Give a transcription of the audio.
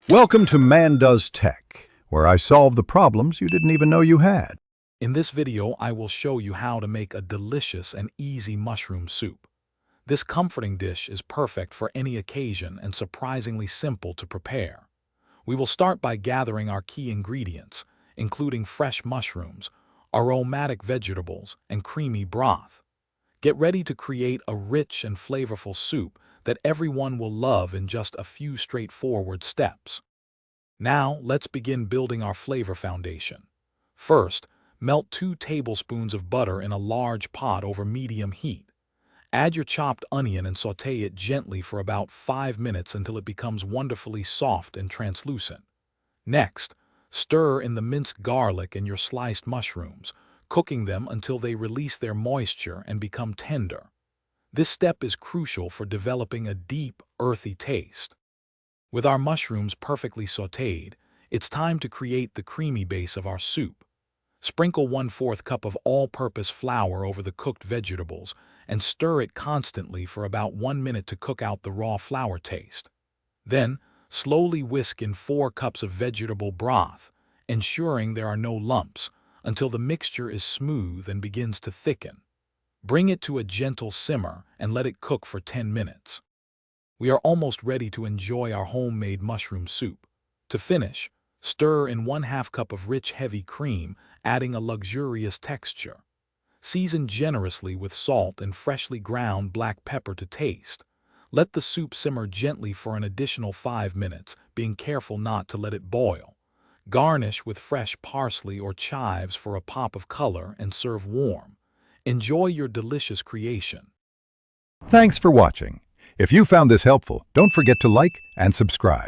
Welcome to Man Does Tech, where I solve the problems you didn't even know you had. In this video, I will show you how to make a delicious and easy mushroom soup. This comforting dish is perfect for any occasion and surprisingly simple to prepare. We will start by gathering our key ingredients, including fresh mushrooms, aromatic vegetables, and creamy broth. Get ready to create a rich and flavorful soup that everyone will love in just a few straightforward steps. Now, let's begin building our flavor foundation. First, melt 2 tablespoons of butter in a large pot over medium heat. Add your chopped onion and sauté it gently for about 5 minutes until it becomes wonderfully soft and translucent. Next, stir in the minced garlic and your sliced mushrooms, cooking them until they release their moisture and become tender. This step is crucial for developing a deep, earthy taste. With our mushrooms perfectly sautéed, it's time to create the creamy base of our soup. Sprinkle 1/4 cup of all-purpose flour over the cooked vegetables and stir it constantly for about 1 minute to cook out the raw flour taste. Then, slowly whisk in 4 cups of vegetable broth, ensuring there are no lumps, until the mixture is smooth and begins to thicken. Bring it to a gentle simmer and let it cook for 10 minutes. We are almost ready to enjoy our homemade mushroom soup. To finish, stir in 1/2 cup of rich, heavy cream, adding a luxurious texture. Season generously with salt and freshly ground black pepper to taste. Let the soup simmer gently for an additional 5 minutes, being careful not to let it boil. Garnish with fresh parsley or chives for a pop of color and serve warm. Enjoy your delicious creation. Thanks for watching. If you found this helpful, don't forget to like and subscribe.